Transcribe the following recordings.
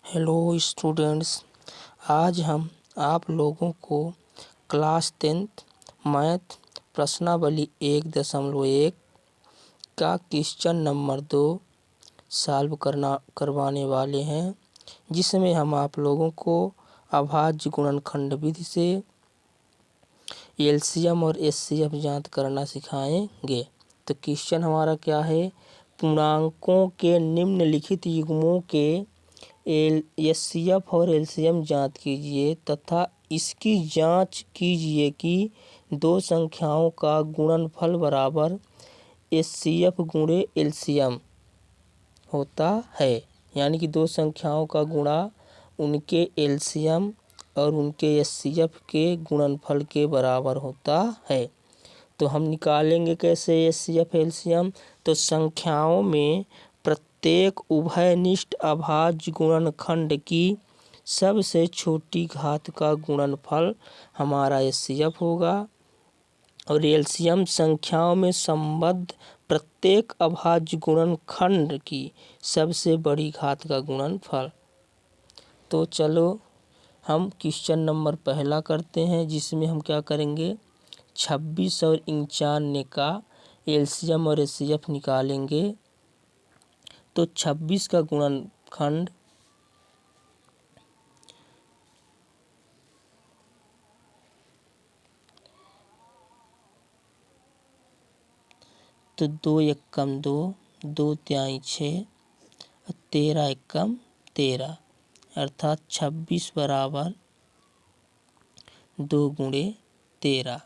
Hello students, आज हम आप लोगों को क्लास 10th मैथ प्रश्नावली 1.1 का क्वेश्चन नंबर 2 सॉल्व करवाने वाले हैं, जिसमें हम आप लोगों को अभाज्य गुणनखंड विधि से एलसीएम और एचसीएफ ज्ञात करना सिखाएंगे। तो क्वेश्चन हमारा क्या है? पूर्णांकों के निम्नलिखित युग्मों के एचसीएफ और एलसीएम ज्ञात कीजिए तथा इसकी जांच कीजिए कि दो संख्याओं का गुणनफल बराबर एचसीएफ गुणे एलसीएम होता है। यानी कि दो संख्याओं का गुणा उनके एलसीएम और उनके एचसीएफ के गुणनफल के बराबर होता है। तो हम निकालेंगे कैसे एचसीएफ एलसीएम? तो संख्याओं में प्रत्येक उभयनिष्ठ अभाज्य गुणनखंड की सबसे छोटी घात का गुणनफल हमारा एचसीएफ होगा और एलसीएम संख्याओं में संबद्ध प्रत्येक अभाज्य गुणनखंड की सबसे बड़ी घात का गुणनफल। तो चलो हम क्वेश्चन नंबर पहला करते हैं, जिसमें हम क्या करेंगे 26 और 95 का एलसीएम और एचसीएफ निकालेंगे। तो 26 का गुणनखंड तो 2 एकम 2, 2 तिहाई 6, 13 एकम 13, अर्थात 26 बराबर 2 गुणे 13।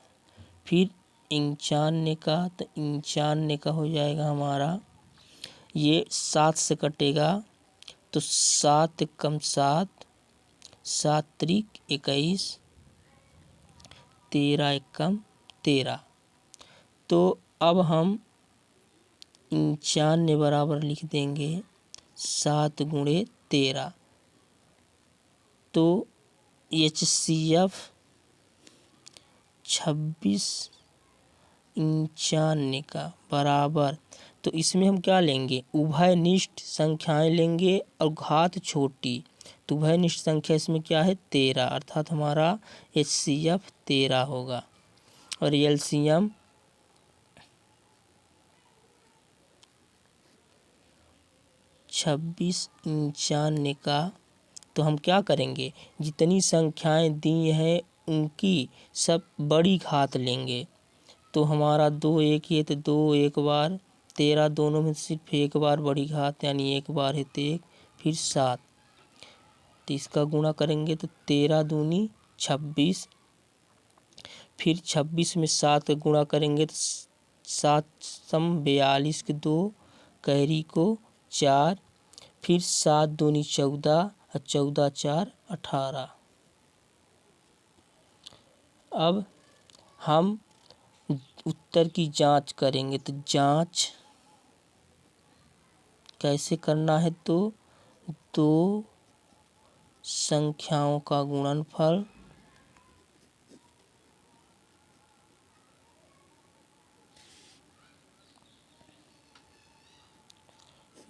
फिर 95 का, तो 95 का हो जाएगा हमारा, ये 7 से कटेगा तो 7 एकम 7, 7 त्रिक 21, 13 एकम 13। तो अब हम 95 बराबर लिख देंगे 7 गुणे 13। तो एचसीएफ 26 95 का बराबर, तो इसमें हम क्या लेंगे? उभयनिष्ठ संख्याएं लेंगे और घात छोटी। तो उभयनिष्ठ संख्या इसमें क्या है? 13, अर्थात हमारा एचसीएफ 13 होगा। और एलसीएम 26 95 का, तो हम क्या करेंगे? जितनी संख्याएं दी हैं उनकी सब बड़ी घात लेंगे। तो हमारा 2 एक है तो 2 एक बार, 13 दोनों में सिर्फ एक बार बड़ी घात यानी एक बार है तो 1, फिर 7। तो इसका गुणा करेंगे तो 13 दूनी 26, फिर 26 में 7 का गुणा करेंगे तो 7 सम 42 के 2, कैरी को 4, फिर 7 दूनी 14 और 14 4 18। अब हम उत्तर की जांच करेंगे। तो जांच कैसे करना है? तो दो संख्याओं का गुणनफल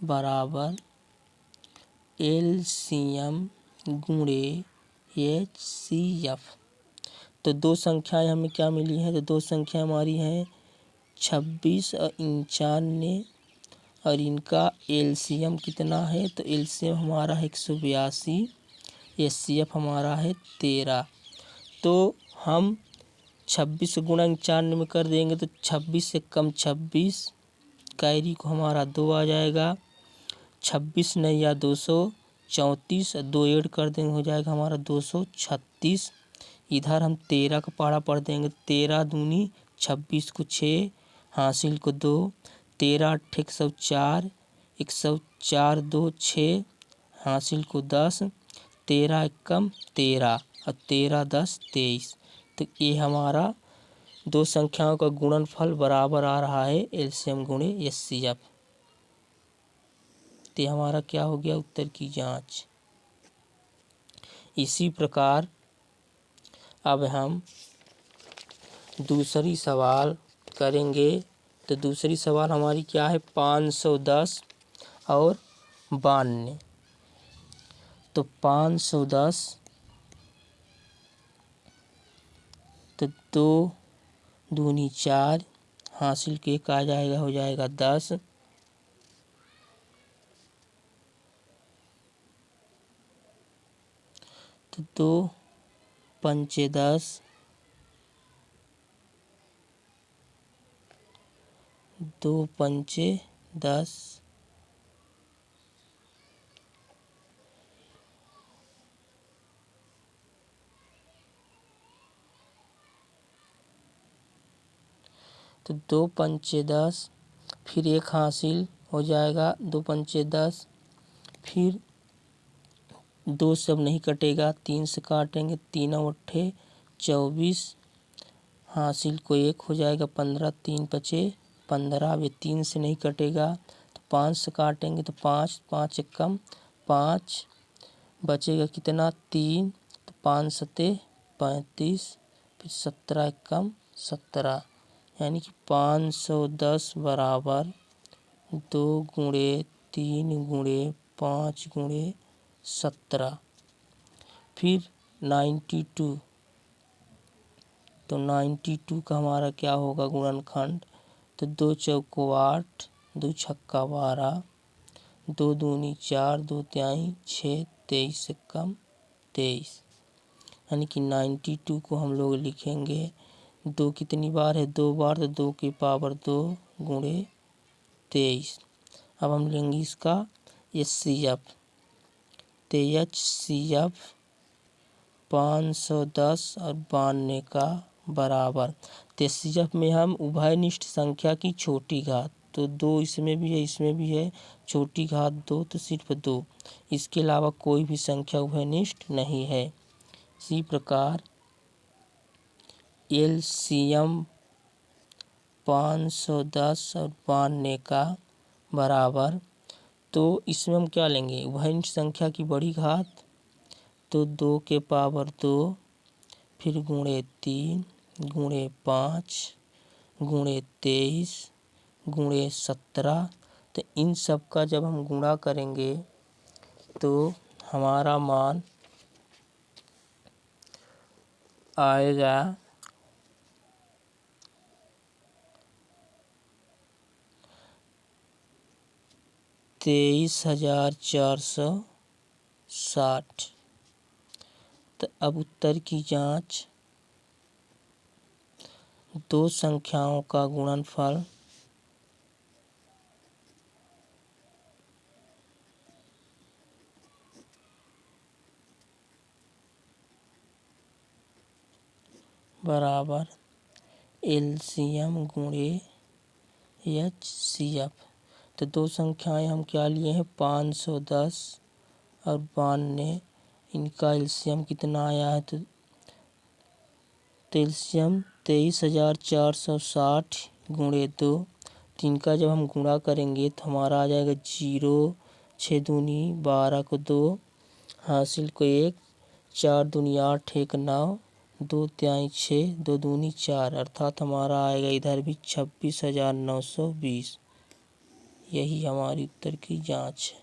बराबर एलसीएम गुणे एचसीएफ। तो दो संख्याएं हमें क्या मिली हैं? तो दो संख्या हमारी हैं 26 और 95, और इनका एलसीएम कितना है? तो एलसीएम हमारा है 182, एचसीएफ हमारा है 13। तो हम 26 गुणा 95 में कर देंगे तो 26 से कम 26, कैरी को हमारा 2 आ जाएगा। 26 नया 234, 2 ऐड कर देंगे हो जाएगा हमारा 236। इधर हम 13 का पहाड़ा पढ़ देंगे। 13 दूनी 26 को 6, हासिल को 2, 13 8 104, 104 2 6, हासिल को 10, 13 एकम 13 और 13 10 23। तो ये हमारा दो संख्याओं का गुणनफल बराबर आ रहा है एलसीएम गुणे एचसीएफ। तो हमारा क्या हो गया? उत्तर की जांच। इसी प्रकार अब हम दूसरी सवाल करेंगे। तो दूसरी सवाल हमारी क्या है? 510 और 92। तो 510, तो 2 दूनी 4, हासिल के एक आ जाएगा, हो जाएगा 10। तो 2 पंचे 10, 2 पंचे 10, तो 2 पंचे 10, फिर एक हासिल हो जाएगा, 2 पंचे 10, फिर 2 सब नहीं कटेगा, 3 से काटेंगे, 3 और 8 24, हासिल को एक हो जाएगा 15, 3 पचे 15, ये 3 से नहीं कटेगा, तो 5 से काटेंगे तो 5, 5 एक कम 5, बचेगा कितना 3, तो 5 सते 35, फिर 17 एक कम 17, यानी कि 510 बराबर 2 गुणे 3 गुणे 5 गुणे 17। फिर 92, तो 92 का हमारा क्या होगा गुणनखंड, तो 2 चौको 8, 2 छक्का 12, 2 दूनी 4, 2 तिहाई 6, 23 से कम 23, यानी कि 92 को हम लोग लिखेंगे 2 कितनी बार है, 2 बार, तो 2 की पावर 2 गुणे 23। अब हम लेंगे इसका HCF, तो HCF 510 और 92 का बराबर, तो HCF में हम उभयनिष्ठ संख्या की छोटी घात, तो 2 इसमें भी है, इसमें भी है, छोटी घात 2, तो सिर्फ 2, इसके अलावा कोई भी संख्या उभयनिष्ठ नहीं है। इसी प्रकार LCM 510 और 92 का बराबर, तो इसमें हम क्या लेंगे, उभयनिष्ठ संख्या की बड़ी घात, तो 2 के पावर 2, फिर गुणे 3 गुणे 5 गुणे 23 गुणे 17, तो इन सब का जब हम गुणा करेंगे तो हमारा मान आएगा 23,460। तो अब उत्तर की जांच, दो संख्याओं का गुणनफल बराबर LCM गुणे HCF। तो दो संख्याएं हम क्या लिए हैं, 510 और 92, इनका LCM कितना आया है, तो LCM 23,460 गुणे 2, तो इनका जब हम गुणा करेंगे तो हमारा आ जाएगा 0, 6 दूनी 12 को 2, हासिल को 1, 4 दूनी 8, 1 9, 2 तिहाई 6, 2 दूनी 4, अर्थात हमारा आएगा इधर भी 26,920। यही हमारी उत्तर की जांच है।